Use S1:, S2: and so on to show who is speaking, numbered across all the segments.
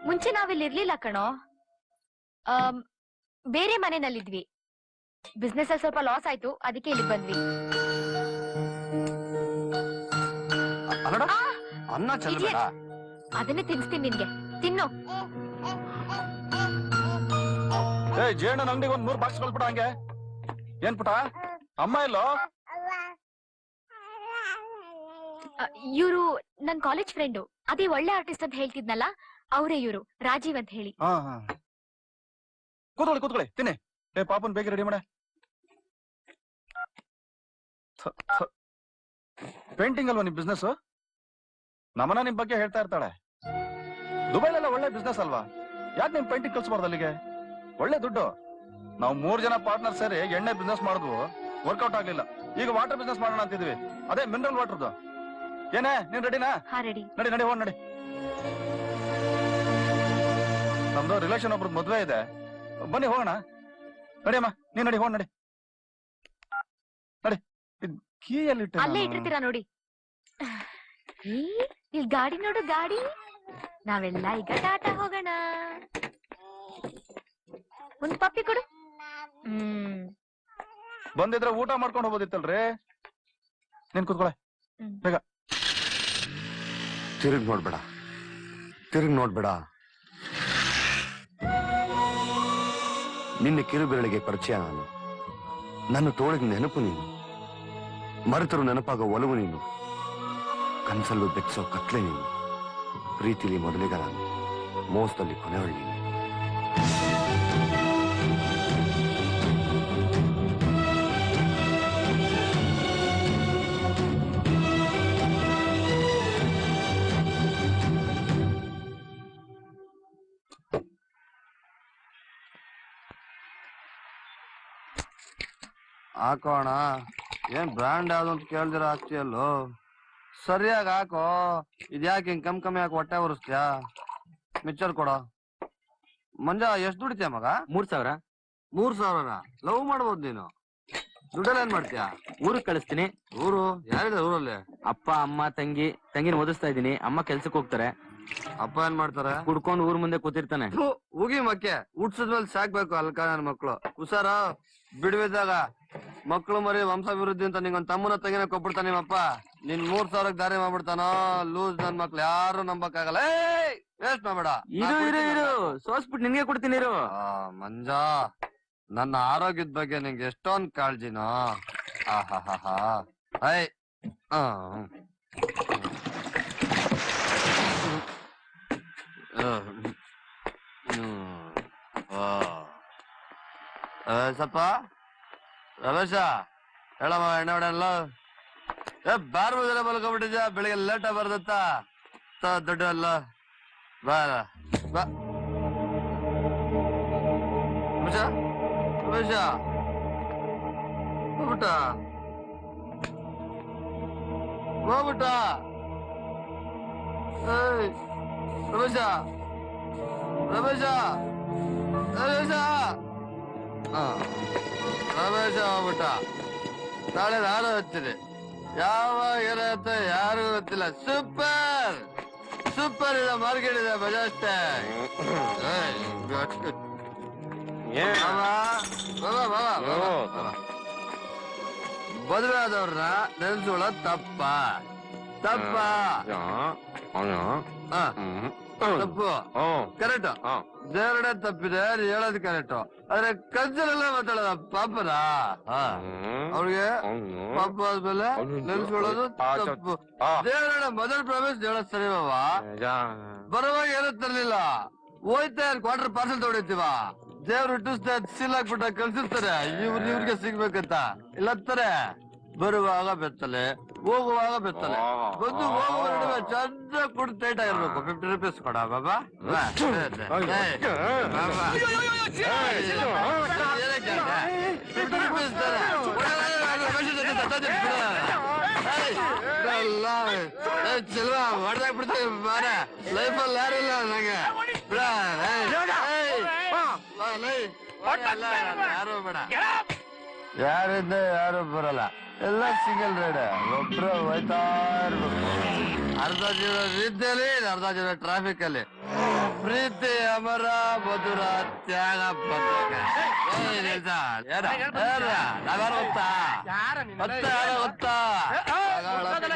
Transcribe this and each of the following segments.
S1: ಮುಂಚೆ ನಾವಿಲ್ಲಿ ಇರ್ಲಿಲ್ಲ ಕಣೋ. ಬೇರೆ ಮನೆಯಲ್ಲಿದ್ವಿ. ಬಿಸ್ನೆಸ್ ಅಲ್ಲಿ ಸ್ವಲ್ಪ ಲಾಸ್ ಆಯ್ತು, ಅದಕ್ಕೆ ಇಲ್ಲಿ ಬಂದ್ವಿ. ಅದನ್ನೇ ತಿನ್ಸ್ತೀನಿ ನಿನ್ಗೆ, ತಿನ್ನು.
S2: ಜೇನು ಅಂಗಡಿಗೆ ಒಂದ್ 3 ಬಾಕ್ಸ್ ಕಳ್ಬಿಡ. ಹಂಗೆ ಏನ್ ಪುಟ ಅಮ್ಮ ಇಲ್ಲೋ?
S1: ಇವ್ರು ನನ್ ಕಾಲೇಜ್ ಫ್ರೆಂಡು, ಅದೇ ಒಳ್ಳೆ ಆರ್ಟಿಸ್ಟ್ ಅಂತ ಹೇಳ್ತಿದ್ನಲ್ಲ, ಅವರೇ ಇವ್ರು, ರಾಜೀವ್ ಅಂತ ಹೇಳಿ.
S2: ಕೂತ್ಕೊಳ್ಳಿ ತಿನ್ನಿ. ಪಾಪನ್ ಬೇಗ ರೆಡಿ ಮಾಡ. ಪೇಂಟಿಂಗ್ ಅಲ್ವಾ ನಿಮ್ ಬಿಸ್ನೆಸ್? ನಮ್ಮನ ನಿಮ್ ಬಗ್ಗೆ ಹೇಳ್ತಾ ಇರ್ತಾಳೆ. ದುಬೈಲೆಲ್ಲ ಒಳ್ಳೆ ಬಿಸ್ನೆಸ್ ಅಲ್ವಾ? ಯಾಕೆ ನಿಮ್ ಪೇಂಟಿಂಗ್ ಕಲ್ಸ್ಬಾರ್ದು ಅಲ್ಲಿಗೆ? ಒಳ್ಳೆ ದುಡ್ಡು. ನಾವು 3 ಜನ ಪಾರ್ಟ್ನರ್ ಸೇರಿ ಎಣ್ಣೆ ಬಿಸ್ನೆಸ್ ಮಾಡಿದ್ವು, ವರ್ಕೌಟ್ ಆಗ್ಲಿಲ್ಲ. ಈಗ ವಾಟರ್ ಬಿಸ್ನೆಸ್ ಮಾಡೋಣ ಅಂತಿದ್ವಿ, ಅದೇ ಮಿನರಲ್ ವಾಟರ್ದು. ಏನೇ ನೀನ್ ರೆಡಿನಾ? ನಡಿ ಹೋಗ್ ನಡಿ. ನಮ್ದು ರಿಲೇಷನ್ ಒಬ್ರದ್ದು ಮದ್ವೆ ಇದೆ, ಬನ್ನಿ ಹೋಗೋಣ. ನಡಿಯಮ್ಮ, ನೀನ್ ನಡಿ, ಹೋಗ್ ನಡಿ. ಕೀ ಎಲ್ಲಿ
S1: ಅಲ್ಲೇ ಇಟ್ಟಿರ್ತೀರಾ ನೋಡಿ. ಇಲ್ಲಿ ಗಾಡಿ ನೋಡು, ಗಾಡಿ. ನಾವೆಲ್ಲ ಈಗ ಟಾಟಾ ಹೋಗೋಣ. ಒಂದ್ ಪಪ್ಪಿ ಕೊಡು.
S2: ಬಂದಿದ್ರೆ ಊಟ ಮಾಡ್ಕೊಂಡು ಹೋಗೋದಿತ್ತಲ್ರಿ. ನೀನ್ ಕೂತ್ಕೊಳ್ಳೆ ಬೇಗ.
S3: ತಿರುಗ್ ನೋಡ್ಬೇಡ. ನಿನ್ನೆ ಕಿರುಬೆರಳಿಗೆ ಪರಿಚಯ ನಾನು. ನನ್ನ ತೋಳಿಗೆ ನೆನಪು ನೀನು, ಮರೆತರು ನೆನಪಾಗೋ ಒಲವು ನೀನು, ಕನಸಲ್ಲೂ ಬೆಚ್ಚೋ ಕತ್ಲೆ ನೀನು, ಪ್ರೀತಿಲಿ ಮೊದಲಿಗ ನಾನು, ಮೋಸದಲ್ಲಿ ಕೊನೆಯೊಳ್ಳಿ ನೀನು. ಹಾಕೋಣ. ಏನ್ ಬ್ರ್ಯಾಂಡ್ ಯಾವ್ದು ಅಂತ ಕೇಳ್ದಿರ ಆಗ್ತಿಯಲ್ಲೋ? ಸರಿಯಾಗಿ ಹಾಕೋ. ಇದ್ಯಾಕೆ ಹಿಂಗ್ ಕಮ್ಮಿ ಹಾಕಿ ಹೊಟ್ಟೆ ಉರಿಸ್ತೀಯಾ? ಮಿಚ್ಚರ್ ಕೊಡೋ. ಮಂಜ ಎಷ್ಟು ದುಡಿತೀಯ ಮಗ?
S4: 3000.
S3: 3000? ಲವ್ ಮಾಡ್ಬೋದು ನೀನು. ದುಡ್ಡಲ್ಲಿ ಏನ್ ಮಾಡ್ತೀಯಾ?
S4: ಊರಿಗೆ ಕಳಿಸ್ತೀನಿ.
S3: ಊರು ಯಾರಿದೆ ಊರಲ್ಲಿ?
S4: ಅಪ್ಪ, ಅಮ್ಮ, ತಂಗಿನ ಓದಿಸ್ತಾ ಇದೀನಿ. ಅಮ್ಮ ಕೆಲ್ಸಕ್ಕೆ ಹೋಗ್ತಾರೆ.
S3: ಅಪ್ಪ ಏನ್ ಮಾಡ್ತಾರೆ?
S4: ಕುಡ್ಕೊಂಡು ಊರ್ ಮುಂದೆ ಕೂತಿರ್ತಾನೆ.
S3: ಉಗಿ ಮಕ್ಕೆ ಹುಟ್ಸದ್ಮೇಲೆ ಸಾಕ್ಬೇಕು ಅಲ್ಕ ನನ್ ಮಕ್ಳು. ಹುಷಾರ, ಬಿಡುವಿದ್ದಾಗ ಮಕ್ಳು ಮರಿ ವಂಶಾಭಿವೃದ್ಧಿ ಅಂತ ನಿಂಗೊಂದ್ ತಮ್ಮನ ತಂಗಿನ ಕೊಟ್ಬಿಡ್ತಾನ ನಿಮ್ಮಪ್ಪ. ನಿನ್ 3000 ದಾರಿ ಮಾಡ್ಬಿಡ್ತಾನೋ. ಲೂಸ್ ನನ್ ಮಕ್ಳು ಯಾರು ನಂಬಕ್ಕಾಗಲ್ಲ. ವೇಸ್ಟ್ ಮಾಡ್ಬೇಡ.
S4: ಇರು ಸೋಸ್ಬಿಟ್ಟು ನಿನ್ಗೆ ಕೊಡ್ತೀನಿ.
S3: ಮಂಜ, ನನ್ನ ಆರೋಗ್ಯದ ಬಗ್ಗೆ ನಿಂಗೆ ಎಷ್ಟೊಂದ್ ಕಾಳಜಿನೋ. ಆಹಾಹಾ. ಐ ಸ್ವಲ್ಪ ರಮೇಶ ಹೇಳಮ್ಮ, ಎಣ್ಣೆ ಹೊಡೆಯಲ್ಲ. ಬಾರ್ ಮುಂದೆ ಮಲ್ಕೊಂಡ್ಬಿಟ್ಟಿದ್ಯಾ? ಬೆಳಿಗ್ಗೆ ಲೇಟ ಬರ್ದತ್ತ ದೊಡ್ಡ ಅಲ್ಲ. ಬಾ ರಮೇಶ, ರಮೇಶ ಹೋಗ್ಬಿಟ್ಟ ರಮೇಶ, ರಮೇಶ ರಮೇಶ ಹೋಗ್ಬಿಟ್ಟ. ನಾಳೆ ನಾನು ಹಚ್ಚಿದೆ. ಯಾವಾಗ ಏನಾಗುತ್ತೆ ಯಾರಿಗೂ ಗೊತ್ತಿಲ್ಲ. ಸೂಪರ್ ಸೂಪರ್ ಇದೆ, ಮಾರ್ಕೆಟ್ ಇದೆ, ಬಜಾಷ್ಟೇ. ಮದುವೆ ಆದವ್ರನ್ನ ನೆನ್ಸ್ಕೊಳ್ಳೋದ್ ತಪ್ಪ ತಪ್ಪು. ಕರೆಕ್ಟ್, ದೇವರಡೆ ತಪ್ಪಿದೆ, ಹೇಳೋದು ಕರೆಕ್ಟ್. ಆದ್ರೆ ಕಲ್ಚರಲ್ಲ ಮಾತಾಡೋದ ಪಾಪನ. ಅವ್ರಿಗೆ ಪಾಪ ಆದ್ಮೇಲೆ ನೆನ್ಸ್ಕೊಳ್ಳೋದು ತಪ್ಪು. ದೇವರಡೆ ಮೊದಲು ಪ್ರಾಮಿಸ್ ಹೇಳೋದ್ ಸರಿ ಬಾವ. ಬರುವಾಗ ಏನೂ ತರ್ಲಿಲ್ಲ, ಹೋಯ್ತಾ ಕ್ವಾರ್ಟರ್ ಪಾರ್ಸಲ್ ತೊಗೊಡಿತೀವ. ದೇವ್ರು ಇಟ್ಟಿಸ್ತಾ ಸೀಲ್ ಹಾಕ್ಬಿಟ್ಟ ಕಳ್ಸಿರ್ತಾರೆ ಇವ್ರಿಗೆ ಸಿಗ್ಬೇಕಂತ. ಇಲ್ಲತ್ತಾರೆ ಬರುವಾಗ ಬೆತ್ತಲೆ, ಹೋಗುವಾಗ ಬೆತ್ತಲೆ. ಬಂದು ಹೋಗುವ ನಡುವೆ ಚಂದ ಕುಡ್ ಟೈಟ್ ಆಗಿರ್ಬೇಕು. 50 ರೂಪೀಸ್ ಕೊಡ ಬಾಬಾ. 50 ರೂಪೀಸ್ ಚೆಲ್ವಾ ಹೊಡೆದಾಕ್ಬಿಡ್ತೀವಿ. ಬಾರ ಲೈಫಲ್ಲಿ ಯಾರಿಲ್ಲ ನಂಗೆ. ಯಾರು ಬೇಡ, ಯಾರಿಂದ ಯಾರು ಬರಲ್ಲ. ಎಲ್ಲ ಸಿಂಗಲ್ ರೈಡ್, ಒಬ್ರು ಹೋಯ್ತಾ ಇರ್ಬೇಕು. ಅರ್ಧ ಜೀವನ ನಿದ್ದೆಲಿ ಅರ್ಧ ಜೀವನ ಟ್ರಾಫಿಕ್ ಅಲ್ಲಿ. ಪ್ರೀತಿ ಅಮರ ಮಧುರ ತ್ಯಾಗ ಬದ್ಧಕ. ನಾವ್ಯಾರು ಗೊತ್ತಾ ಗೊತ್ತಾ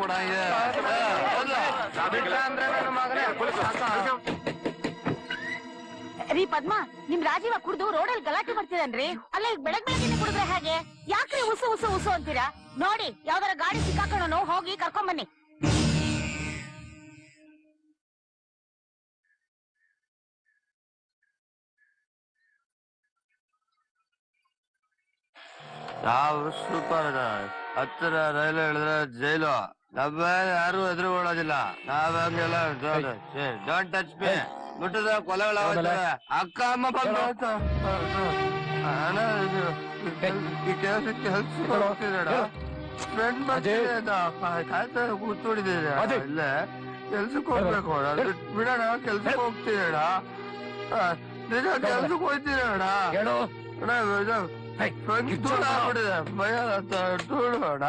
S3: ಕೂಡ
S5: ರೀ ಪದ್ಮ, ನಿಮ್ ರಾಜೀವ ಕುಡ್ದು ರೋಡಲ್ಲಿ ಗಲಾಟೆ ಮಾಡ್ತಿದನ್ರಿ. ಅಲ್ಲ ಈಗ ಬೆಳಗ್ ಬೆಳಗ್ಗೆ ಕುಡಿದ್ರೆ ಹೇಗೆ? ಯಾಕ್ರಿ ಉಸು ಉಸು ಉಸು ಅಂತೀರಾ? ನೋಡಿ ಯಾವ್ದಾರ ಗಾಡಿ ಸಿಕ್ಕಾಕೊಂಡು ಹೋಗಿ ಕರ್ಕೊಂಡ್ ಬನ್ನಿ.
S3: ಯಾವ ಸೂಪರ್ ಹತ್ತಿರ ರೈಲು ಹೇಳಿದ್ರೆ ಜೈಲು. ನಮ್ಮ ಯಾರು ಎದುರುಗೊಳ್ಳೋದಿಲ್ಲ. ನಾವ್ ಹಂಗೆಲ್ಲ ಡೋಂಟ್ ಟಚ್ ಮೀ. ಬಿಟ್ಟದ ಕೊಲೆಗಳಾಗ್ತವೆ. ಅಕ್ಕ ಅಮ್ಮ ಬಂದ ಕೆಲ್ಸಕ್ಕೆ ಹೋಗ್ತಿದ್ದಾಡ. ಫ್ರೆಂಡ್ ಬರ್ತಿದ್ದ ಕೂತ್ಕೊಂಡಿದ್ದೀರ ಇಲ್ಲೇ. ಕೆಲ್ಸಕ್ಕೆ ಹೋಗ್ಬೇಕು ಬಿಡೋಣ. ಕೆಲ್ಸಕ್ಕೆ ಹೋಗ್ತಿದ್ದಾಡ. ನಿಜ ಕೆಲ್ಸಕ್ಕೆ ಹೋಗ್ತಿದ್ದಾಡ. ಭಯ ಟೂಡೋಣ.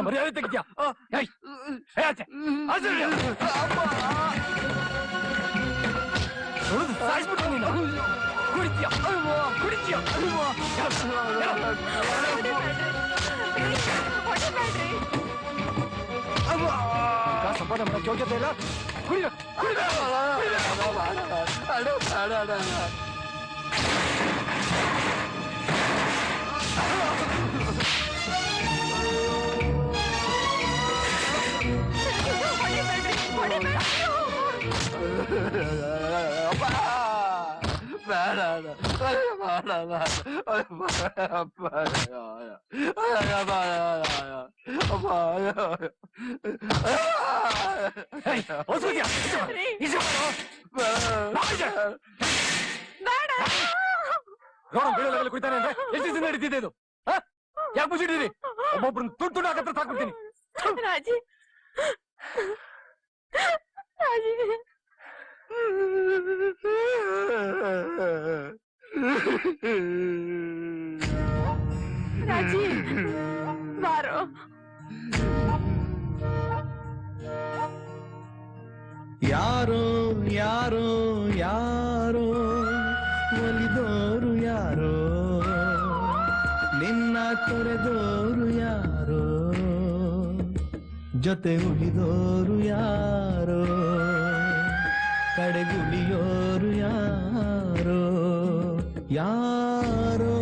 S6: ಮರ್ಯಾದೆ ತೆಗಿತ್ಯಾ? ಸಾಯಿಸ್ಬಿಟ್ಟು ನೀನು ಕುಡಿತೀಯ ಕುಡಿತೀಯ. ಸಂಪಾದನೆ ಮಾಡಕ್ಕೆ ಯೋಗ್ಯತೆ ಇಲ್ಲ. ಕುಡಿಯ ಕುಡಿತಾನೆ ಅಂದ್ರೆ ಎಷ್ಟು ದಿನ ನಡೀತಿದೆ ಇದು? ಯಾಕೆ ಮುಚ್ಚಿಟ್ಟಿರಿ? ಒಬ್ಬೊಬ್ರನ್ನ ತುಂಡು ತುಂಡು ಹಾಕತ್ರ ಸಾಕ್ಬಿಡ್ತೀನಿ.
S5: ರಾಜಿ ರಾಜಿ ರಾಜಿ ಬಾರೋ.
S7: ಯಾರೋ ಯಾರೋ ಯಾರೋ ಒಲಿದೋರು ಯಾರೋ, ನಿನ್ನ ತೊರೆದೋರು ಯಾರೋ, ಜೊತೆ ಉಳಿದೋರು ಯಾರೋ, ಕಡೆಗುಳಿಯೋರು ಯಾರೋ ಯಾರೋ.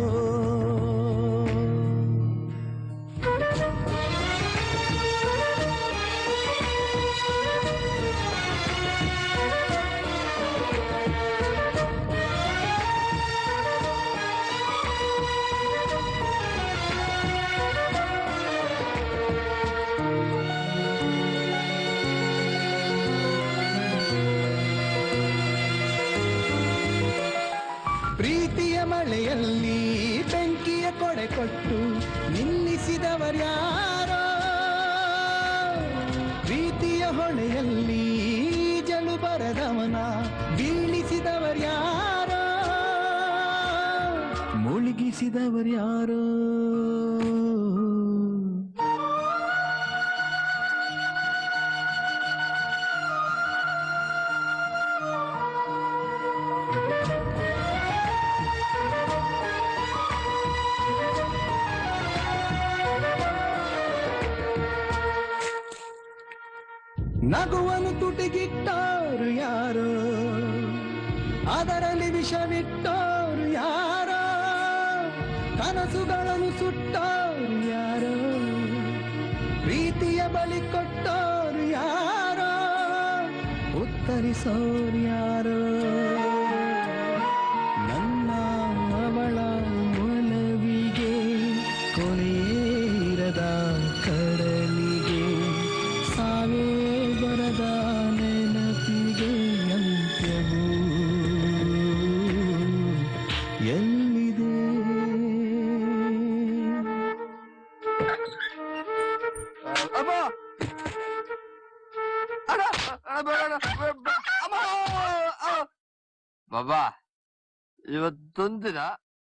S7: ಪ್ರೀತಿಯ ಮಳೆಯಲ್ಲಿ ಬೆಂಕಿಯ ಕೊಡೆ ಕೊಟ್ಟು ನಿಲ್ಲಿಸಿದವರ್ಯಾರೋ, ಪ್ರೀತಿಯ ಹೊಳೆಯಲ್ಲಿ ಜಲು ಬರದವನ ಬೀಳಿಸಿದವರ್ಯಾರೋ, ಮುಳುಗಿಸಿದವರ್ಯಾರೋ. ನಗುವನು ತುಟಿಗಿಟ್ಟೋರು ಯಾರೋ, ಅದರಲ್ಲಿ ವಿಷವಿಟ್ಟೋರು ಯಾರೋ, ಕನಸುಗಳನ್ನು ಸುಟ್ಟೋರು ಯಾರೋ, ಪ್ರೀತಿಯ ಬಲಿ ಕೊಟ್ಟೋರು ಯಾರೋ, ಉತ್ತರಿಸೋರು ಯಾರೋ. ನನ್ನ ಅವಳ ಒಲವಿಗೆ ಕೊನೆಯಿರದ ಕಡಲಿಗೆ ಸಾವೇ ಬರದ ನೆನಪಿಗೆ ಅಂತ್ಯವು ಎಲ್ಲಿದೆ?
S3: ಅಮ್ಮ ಬಾಬಾ ಇವತ್ತೊಂದಿನ